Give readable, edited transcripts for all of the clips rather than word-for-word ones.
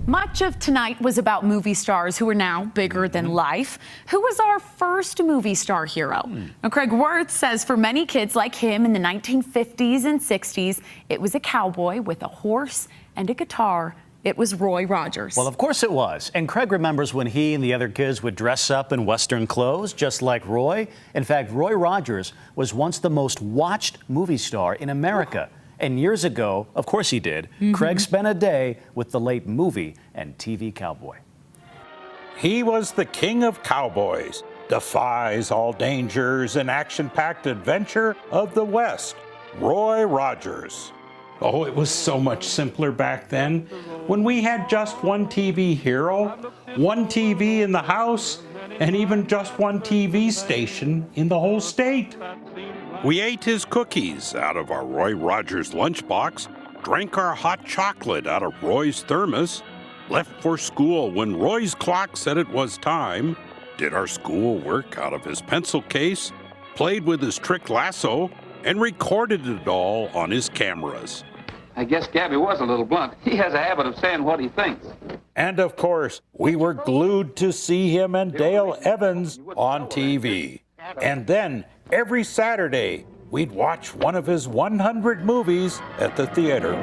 Much of tonight was about movie stars who are now bigger than life. Who was our first movie star hero? Now, Craig Wirth says for many kids like him in the 1950s and 60s, it was a cowboy with a horse and a guitar. It was Roy Rogers. Well, of course it was. And Craig remembers when he and the other kids would dress up in Western clothes, just like Roy. In fact, Roy Rogers was once the most watched movie star in America. And years ago, of course he did, Craig spent a day with the late movie and TV cowboy. He was the king of cowboys, defies all dangers and action-packed adventure of the West, Roy Rogers. Oh, it was so much simpler back then, when we had just one TV hero, one TV in the house, and even just one TV station in the whole state. We ate his cookies out of our Roy Rogers lunchbox, drank our hot chocolate out of Roy's thermos, left for school when Roy's clock said it was time, did our school work out of his pencil case, played with his trick lasso, and recorded it all on his cameras. I guess Gabby was a little blunt. He has a habit of saying what he thinks. And of course, we were glued to see him and Dale Evans on TV. And then, every Saturday, we'd watch one of his 100 movies at the theater.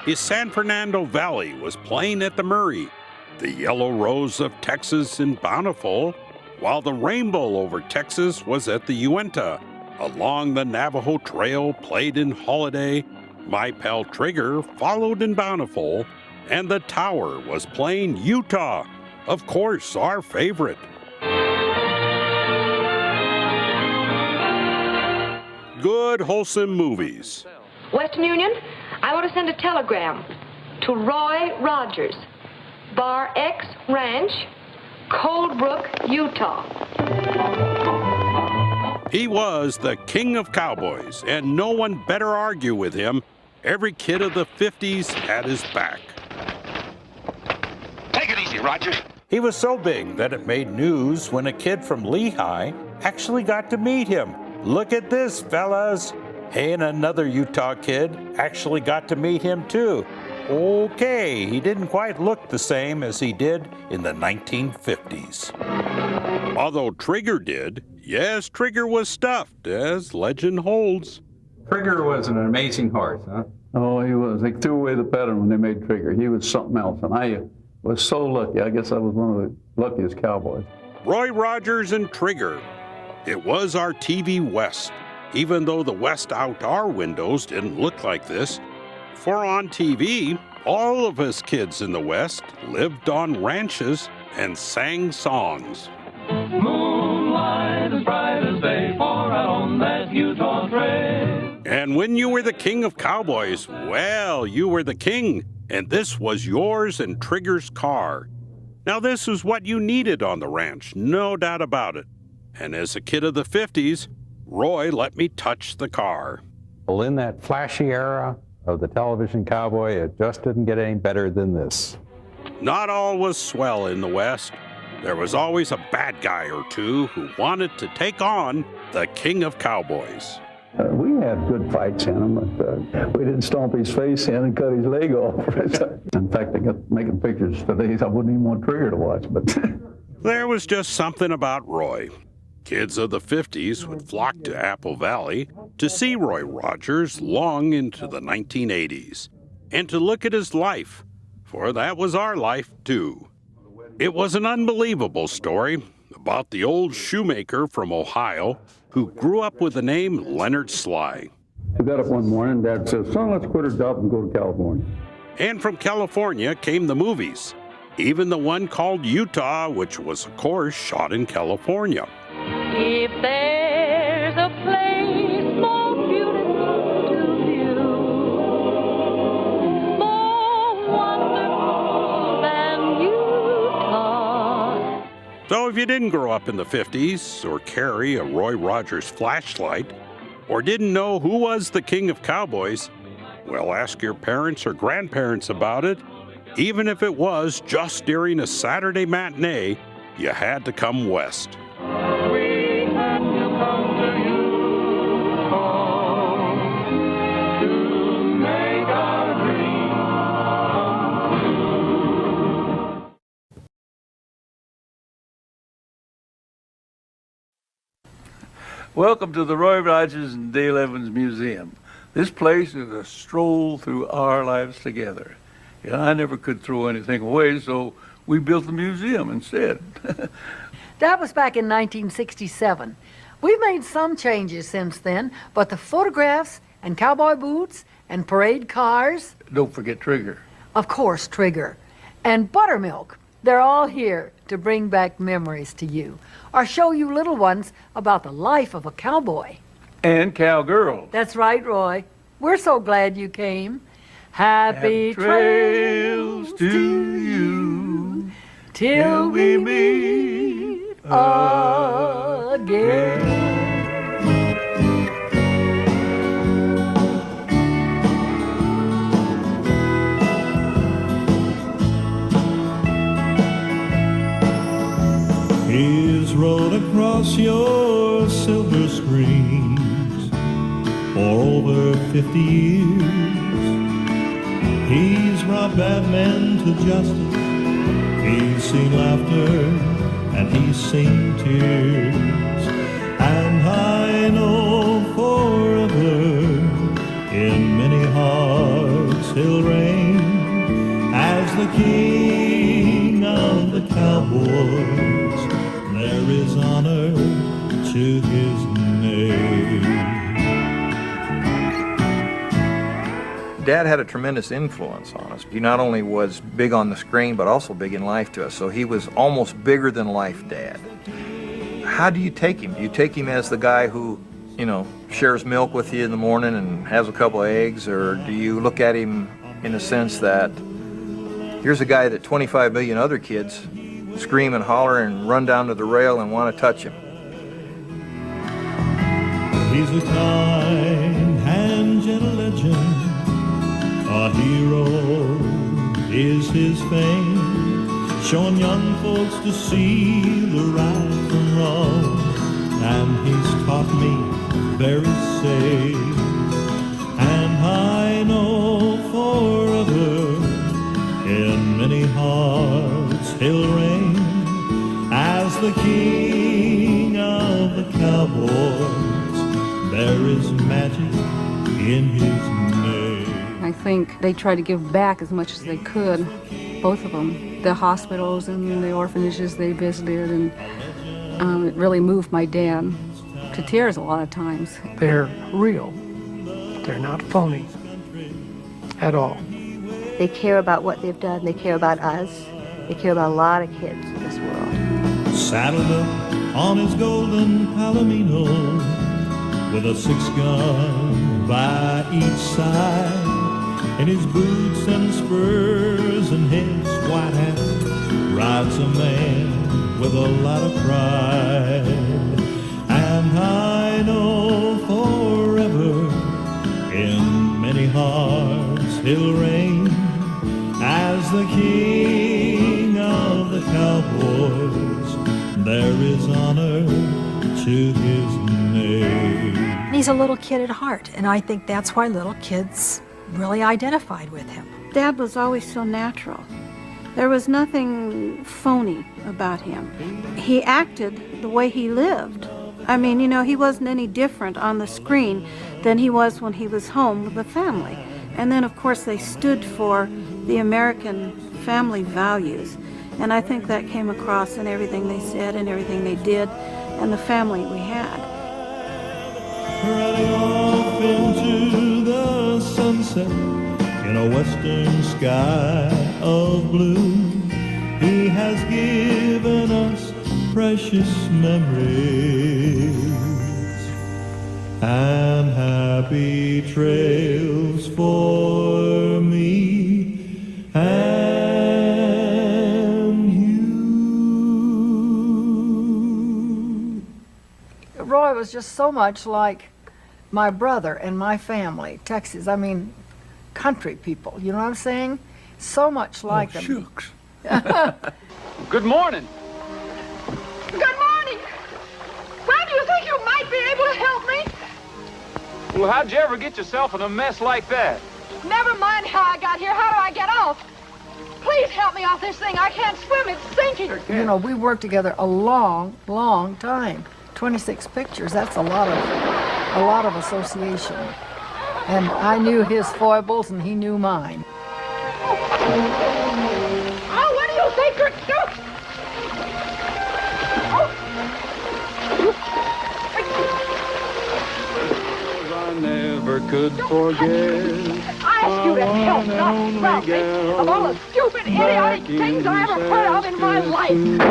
His San Fernando Valley was playing at the Murray, the Yellow Rose of Texas in Bountiful, while the Rainbow over Texas was at the Uinta. Along the Navajo Trail played in Holiday, My Pal Trigger followed in Bountiful, and the Tower was playing Utah, of course, our favorite. Good, wholesome movies. Western Union, I want to send a telegram to Roy Rogers, Bar X Ranch, Coldbrook, Utah. He was the king of cowboys, and no one better argue with him. Every kid of the 50s had his back. Take it easy, Rogers. He was so big that it made news when a kid from Lehigh actually got to meet him. Look at this, fellas. Hey, and another Utah kid actually got to meet him too. Okay, he didn't quite look the same as he did in the 1950s. Although Trigger did, yes, Trigger was stuffed, as legend holds. Trigger was an amazing horse, huh? Oh, he was. They threw away the pattern when they made Trigger. He was something else, and I was so lucky. I guess I was one of the luckiest cowboys. Roy Rogers and Trigger. It was our TV West, even though the West out our windows didn't look like this. For on TV, all of us kids in the West lived on ranches and sang songs. Moonlight as bright as day, for out on that Utah trail. And when you were the king of cowboys, well, you were the king, and this was yours and Trigger's car. Now, this is what you needed on the ranch, no doubt about it. And as a kid of the 50s, Roy let me touch the car. Well, in that flashy era of the television cowboy, it just didn't get any better than this. Not all was swell in the West. There was always a bad guy or two who wanted to take on the king of cowboys. We had good fights in him, but we didn't stomp his face in and cut his leg off. In fact, I got making pictures today. I wouldn't even want Trigger to watch, but There was just something about Roy. Kids of the 50s would flock to Apple Valley to see Roy Rogers long into the 1980s and to look at his life, for that was our life too. It was an unbelievable story about the old shoemaker from Ohio who grew up with the name Leonard Sly. I got up one morning, Dad said, "Son, let's quit our job and go to California." And from California came the movies, even the one called Utah, which was, of course, shot in California. If there's a place more beautiful to view, more wonderful than Utah. So if you didn't grow up in the 50s or carry a Roy Rogers flashlight or didn't know who was the king of cowboys, well, ask your parents or grandparents about it. Even if it was just during a Saturday matinee, you had to come west. We had to come to Utah to make our dreams come Welcome to the Roy Rogers and Dale Evans Museum. This place is a stroll through our lives together. Yeah, I never could throw anything away, so we built the museum instead. That was back in 1967. We've made some changes since then, but the photographs and cowboy boots and parade cars, Don't forget Trigger. of course, Trigger, and buttermilk, they're all here to bring back memories to you or show you little ones about the life of a cowboy. And Cowgirl. That's right, Roy. We're so glad you came. Happy trails to you till we meet again. He's rode across your silver screens for over 50 years. He's brought bad men to justice. He's seen laughter and he's seen tears. And I know forever in many hearts he'll reign as the king of the cowboys. There is honor to his name. Dad had a tremendous influence on us. He not only was big on the screen, but also big in life to us. So he was almost bigger than life Dad. How do you take him? Do you take him as the guy who, shares milk with you in the morning and has a couple of eggs? Or do you look at him in the sense that here's a guy that 25 million other kids scream and holler and run down to the rail and want to touch him? He's a kind and gentle legend. A hero is his fame, showing young folks to see the right from wrong. And he's taught me very safe. And I know forever in many hearts he'll reign as the king of the cowboys. There is magic in his name. I think they tried to give back as much as they could, both of them. The hospitals and the orphanages they visited, and it really moved my dad to tears a lot of times. They're real. They're not phony at all. They care about what they've done. They care about us. They care about a lot of kids in this world. Saddled up on his golden Palomino with a 6-gun by each side. In his boots and spurs and his white hat rides a man with a lot of pride. And I know forever in many hearts he'll reign as the king of the cowboys. There is honor to his name. He's a little kid at heart, and I think that's why little kids really identified with him. Dad was always so natural. There was nothing phony about him. He acted the way he lived. I mean, he wasn't any different on the screen than he was when he was home with the family. And then, of course, they stood for the American family values. And I think that came across in everything they said and everything they did and the family we had. Riding off into the sunset in a western sky of blue, he has given us precious memories and happy trails for me and you. Roy was just so much like my brother and my family, Texas. I mean, country people, you know what I'm saying? So much like them. Shucks. Good morning. Good morning. Well, do you think you might be able to help me? Well, how'd you ever get yourself in a mess like that? Never mind how I got here. How do I get off? Please help me off this thing. I can't swim. It's sinking. We worked together a long, long time. 26 pictures, that's a lot of association. And I knew his foibles and he knew mine. Oh, what do you think you're doing? I never could forget. I ask you to help, not rob me of all the stupid, idiotic things I ever heard of in my life.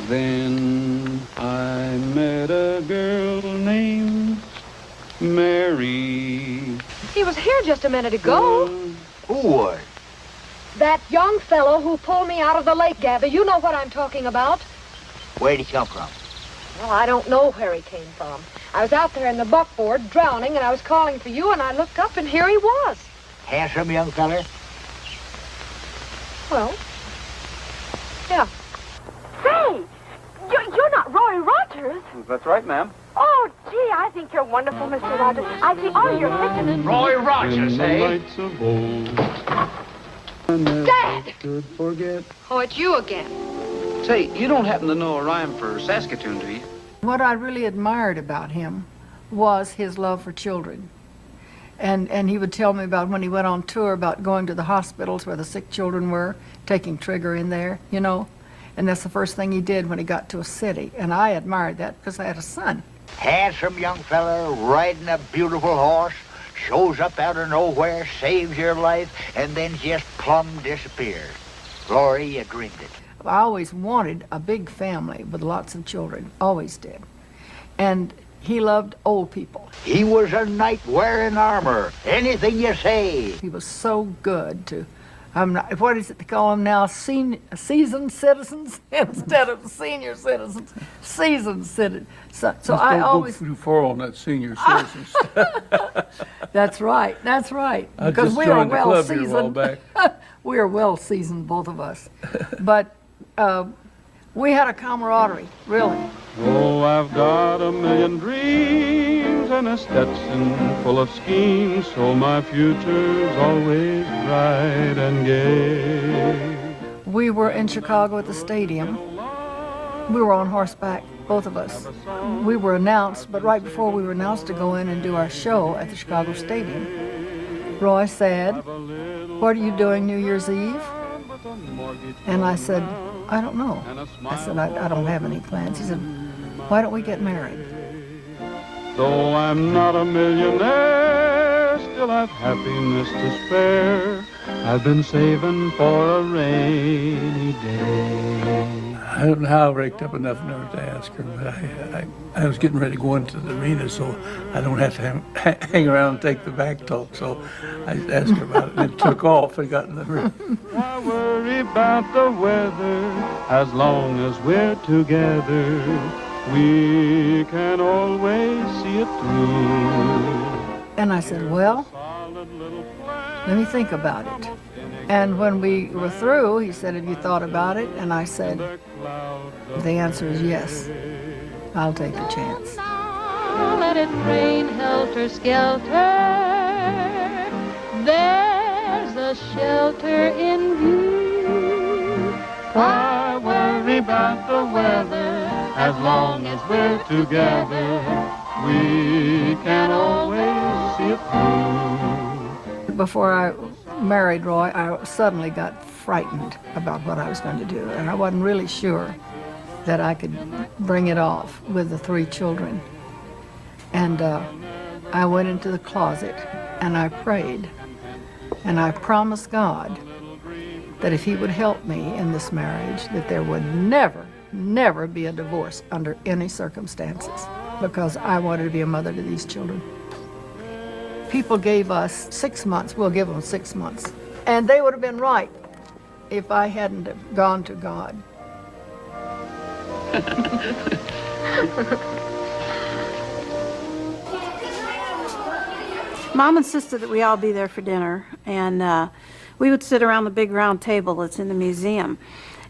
Then I met a girl named Mary. He was here just a minute ago. Who was? That young fellow who pulled me out of the lake, Gabby. You know what I'm talking about. Where'd he come from? Well, I don't know where he came from. I was out there in the buckboard drowning, and I was calling for you, and I looked up, and here he was. Handsome young feller? Well, yeah. Say, you're not Roy Rogers. That's right, ma'am. Oh, gee, I think you're wonderful, Mr. Rogers. I see all your pictures. Roy Rogers, eh? Dad! Could forget. Oh, it's you again. Say, you don't happen to know a rhyme for Saskatoon, do you? What I really admired about him was his love for children. And he would tell me about when he went on tour about going to the hospitals where the sick children were, taking Trigger in there, you know. And that's the first thing he did when he got to a city. And I admired that because I had a son. Handsome young feller, riding a beautiful horse, shows up out of nowhere, saves your life, and then just plumb disappears. Glory, you dreamed it. I always wanted a big family with lots of children, always did. And he loved old people. He was a knight wearing armor. Anything you say. He was so good to, what is it they call them now, seasoned citizens instead of senior citizens, seasoned citizens. So I always... Go too far on that senior citizen stuff. That's right, that's right. I Because just we are joined the well club here a while seasoned. back. We are well seasoned, both of us. But we had a camaraderie, really. Oh, I've got a million dreams and a Stetson full of schemes, so my future's always bright and gay. We were in Chicago at the stadium. We were on horseback, both of us. We were announced, but right before we were announced to go in and do our show at the Chicago Stadium, Roy said, "What are you doing New Year's Eve?" And I said, "I don't know." I said, I don't have any plans. He said, "Why don't we get married?" Though I'm not a millionaire, still I've happiness to spare. I've been saving for a rainy day. I don't know how I raked up enough nerve to ask her, but I was getting ready to go into the arena so I don't have to hang around and take the back talk. So I asked her about it and it took off and got in the arena. Why worry about the weather as long as we're together? We can always see it through. And I said, "Well, let me think about it." And when we were through, he said, "Have you thought about it?" And I said, "The answer is yes. I'll take the chance." Let it rain, helter skelter. There's a shelter in view. Why worry about the weather as long as we're together? We can always see it through. Before I married Roy, I suddenly got frightened about what I was going to do, and I wasn't really sure that I could bring it off with the 3 children. And I went into the closet and I prayed, and I promised God that if he would help me in this marriage, that there would never be a divorce under any circumstances, because I wanted to be a mother to these children. People gave us 6 months, we'll give them 6 months. And they would have been right if I hadn't have gone to God. Mom insisted that we all be there for dinner, and we would sit around the big round table that's in the museum.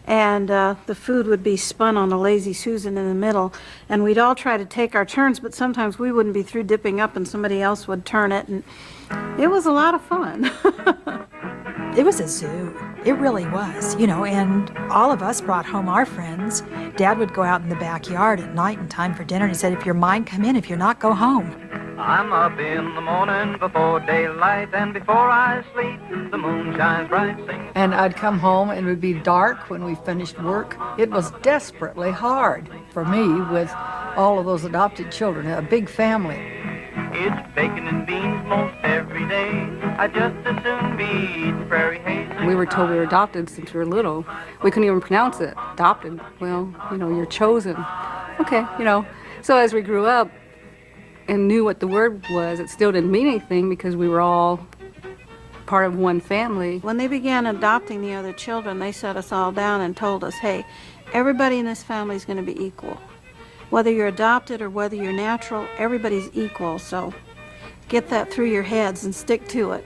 And the food would be spun on a lazy Susan in the middle, and we'd all try to take our turns, but sometimes we wouldn't be through dipping up and somebody else would turn it, and it was a lot of fun. It was a zoo. It really was, you know, and all of us brought home our friends. Dad would go out in the backyard at night in time for dinner, and he said, if you're mine, come in. If you're not, go home. I'm up in the morning before daylight, and before I sleep, the moon shines bright. And I'd come home and it would be dark when we finished work. It was desperately hard for me with all of those adopted children, a big family. It's bacon and beans most every day. I just as soon be eating prairie haze. We were told we were adopted since we were little. We couldn't even pronounce it. Adopted. Well, you know, you're chosen. Okay, you know. So as we grew up and knew what the word was, it still didn't mean anything because we were all part of one family. When they began adopting the other children, they set us all down and told us, hey, everybody in this family is going to be equal. Whether you're adopted or whether you're natural, everybody's equal, so get that through your heads and stick to it.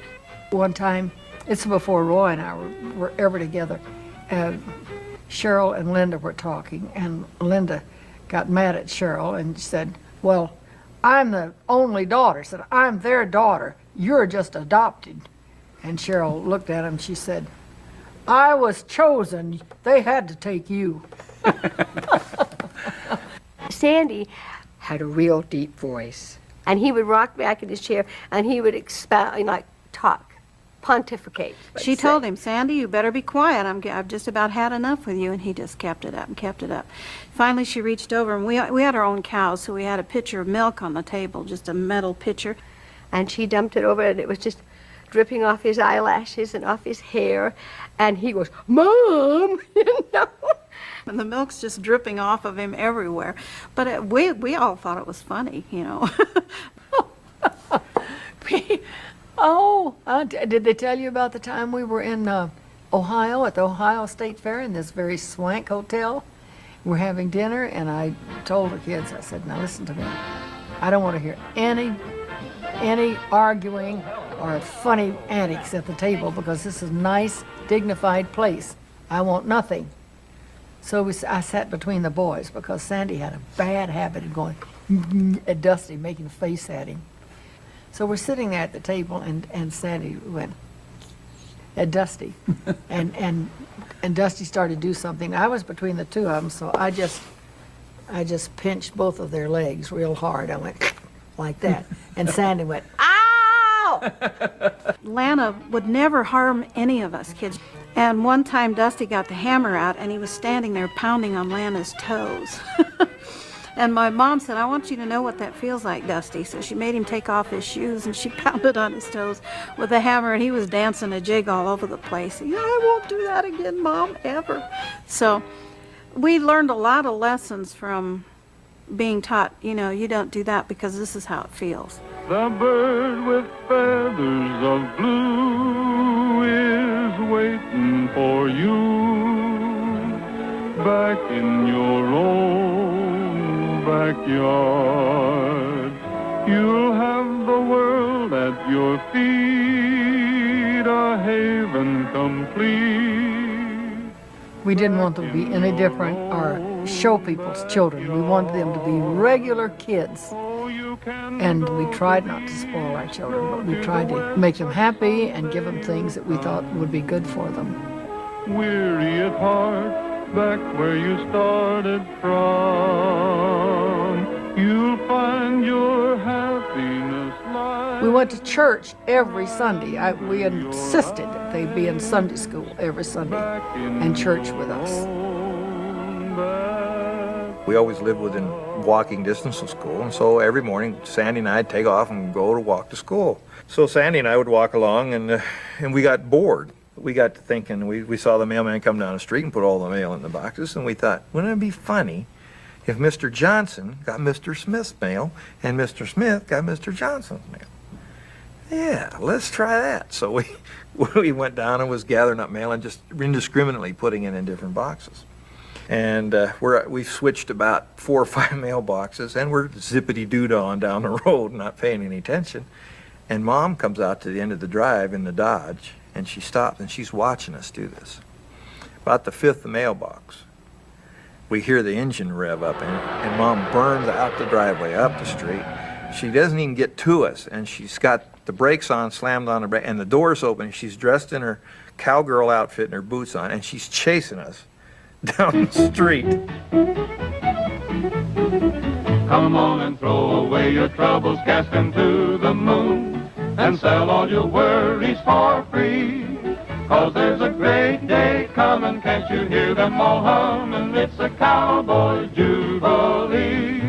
One time, it's before Roy and I were ever together, Cheryl and Linda were talking, and Linda got mad at Cheryl and said, well, I'm the only daughter. Said, I'm their daughter. You're just adopted. And Cheryl looked at him, she said, I was chosen. They had to take you. Sandy had a real deep voice, and he would rock back in his chair, and he would expound, like talk, pontificate. She told him, Sandy, you better be quiet. I've just about had enough with you, and he just kept it up and kept it up. Finally, she reached over, and we had our own cows, so we had a pitcher of milk on the table, just a metal pitcher. And she dumped it over, and it was just dripping off his eyelashes and off his hair, and he goes, Mom, you know. And the milk's just dripping off of him everywhere. But we all thought it was funny, you know. Did they tell you about the time we were in Ohio at the Ohio State Fair in this very swank hotel? We're having dinner, and I told the kids, I said, now listen to me. I don't want to hear any arguing or funny antics at the table because this is a nice, dignified place. I want nothing. So I sat between the boys because Sandy had a bad habit of going at Dusty, making a face at him. So we're sitting there at the table, and Sandy went at Dusty, and Dusty started to do something. I was between the two of them, so I just pinched both of their legs real hard. I went like that, and Sandy went, ow! Lana would never harm any of us kids. And one time Dusty got the hammer out, and he was standing there pounding on Lana's toes. And my mom said, I want you to know what that feels like, Dusty. So she made him take off his shoes, and she pounded on his toes with the hammer, and he was dancing a jig all over the place. Yeah, I won't do that again, Mom, ever. So we learned a lot of lessons from being taught, you know, you don't do that because this is how it feels. The bird with feathers of blue is waiting for you back in your own backyard. You'll have the world at your feet, a haven complete. We didn't want them to be any different or show people's children. We wanted them to be regular kids. And we tried not to spoil our children, but we tried to make them happy and give them things that we thought would be good for them. Weary at heart, back where you started from, you'll find your happiness lies. We went to church every Sunday. We insisted that they be in Sunday school every Sunday and church with us. We always lived within walking distance of school, and so every morning Sandy and I'd take off and go to walk to school. So Sandy and I would walk along, and we got bored. We got to thinking, we saw the mailman come down the street and put all the mail in the boxes, and we thought, wouldn't it be funny if Mr. Johnson got Mr. Smith's mail and Mr. Smith got Mr. Johnson's mail? Yeah, let's try that. So we went down and was gathering up mail and just indiscriminately putting it in different boxes. And we've switched about 4 or 5 mailboxes, and we're zippity-doo-dahing down the road, not paying any attention. And Mom comes out to the end of the drive in the Dodge, and she stops, and she's watching us do this. About the 5th mailbox, we hear the engine rev up, and Mom burns out the driveway, up the street, She doesn't even get to us, and she's got the brakes on, slammed on the brake, and the door's open, and she's dressed in her cowgirl outfit and her boots on, and she's chasing us down the street. Come on and throw away your troubles, cast them to the moon, and sell all your worries for free. 'Cause there's a great day coming, can't you hear them all humming? It's a cowboy jubilee.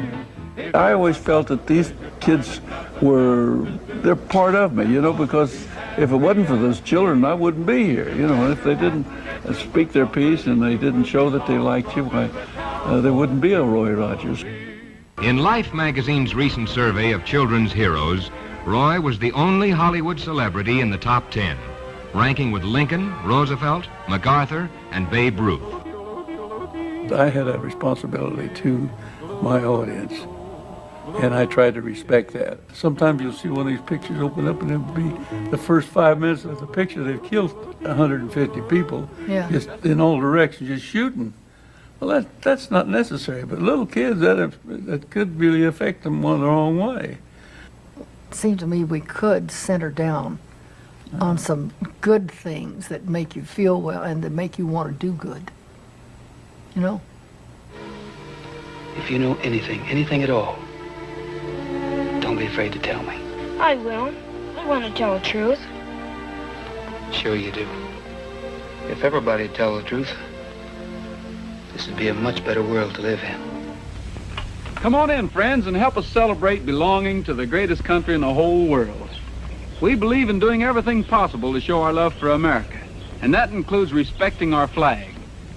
I always felt that these kids they're part of me, because if it wasn't for those children, I wouldn't be here. If they didn't speak their piece and they didn't show that they liked you, there wouldn't be a Roy Rogers. In Life magazine's recent survey of children's heroes, Roy was the only Hollywood celebrity in the top 10, ranking with Lincoln, Roosevelt, MacArthur, and Babe Ruth. I had a responsibility to my audience, and I tried to respect that. Sometimes you'll see one of these pictures open up and it'll be the first 5 minutes of the picture, they've killed 150 people, just in all directions, just shooting. Well, that's not necessary, but little kids, that could really affect them one the wrong way. It seemed to me we could center down on some good things that make you feel well and that make you want to do good. If you know anything at all, don't be afraid to tell me. I will. I want to tell the truth. Sure you do. If everybody tell the truth, this would be a much better world to live in. Come on in, friends, and help us celebrate belonging to the greatest country in the whole world. We believe in doing everything possible to show our love for America, and that includes respecting our flag.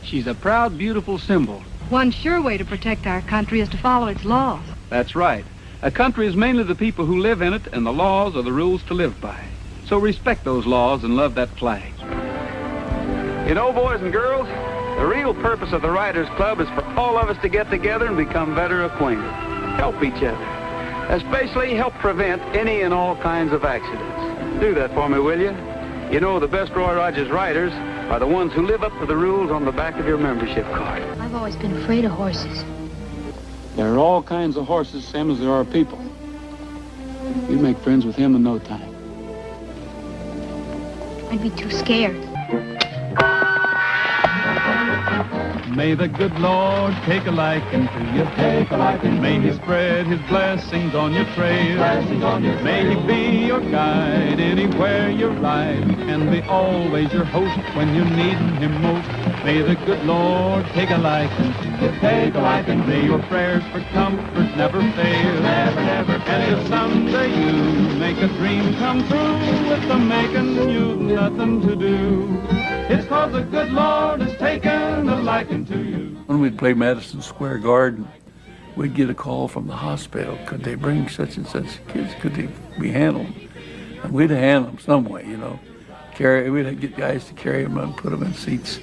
She's a proud, beautiful symbol. One sure way to protect our country is to follow its laws. That's right. A country is mainly the people who live in it, and the laws are the rules to live by. So respect those laws and love that flag. You know, boys and girls, the real purpose of the Writers Club is for all of us to get together and become better acquainted. Help each other. Especially help prevent any and all kinds of accidents. Do that for me, will you? You know, the best Roy Rogers writers are the ones who live up to the rules on the back of your membership card. I've always been afraid of horses. There are all kinds of horses, same as there are people. You'd make friends with him in no time. I'd be too scared. May the good Lord take a liking to you. Take a liking. May He spread His blessings on your trail. May He be your guide anywhere you ride, and be always your host when you're needing Him most. May the good Lord take a liking to you. Take a liking. May your prayers for comfort never fail. Never. And if someday you make a dream come true, with the making you've nothing to do, it's 'cause the good Lord has taken a liking to you. When we'd play Madison Square Garden, we'd get a call from the hospital. Could they bring such and such kids? Could they be handled? And we'd handle them some way, We'd get guys to carry them and put them in seats.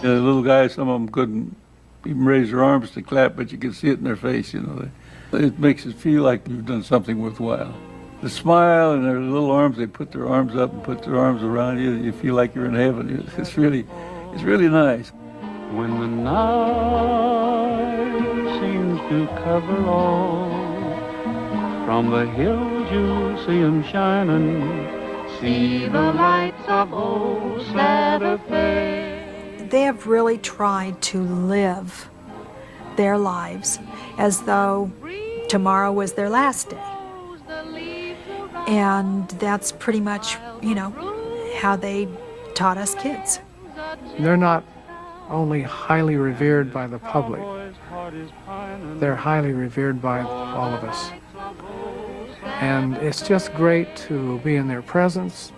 The little guys, some of them couldn't even raise their arms to clap, but you could see it in their face, It makes it feel like you've done something worthwhile. The smile and their little arms, they put their arms up and put their arms around you. You feel like you're in heaven. It's really nice. When the night seems to cover all, from the hills you'll see 'em shining. See the lights of old Santa Fe. They have really tried to live their lives as though tomorrow was their last day. And that's pretty much, how they taught us kids. They're not only highly revered by the public, they're highly revered by all of us. And it's just great to be in their presence.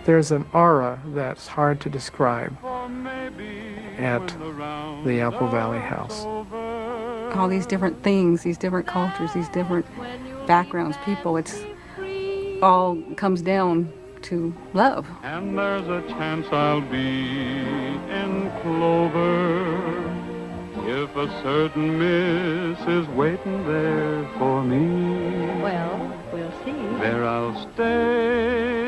There's an aura that's hard to describe at the Apple Valley House. All these different things, these different cultures, these different backgrounds, people, it's all comes down to love. And there's a chance I'll be in clover if a certain miss is waiting there for me. Well, we'll see. There I'll stay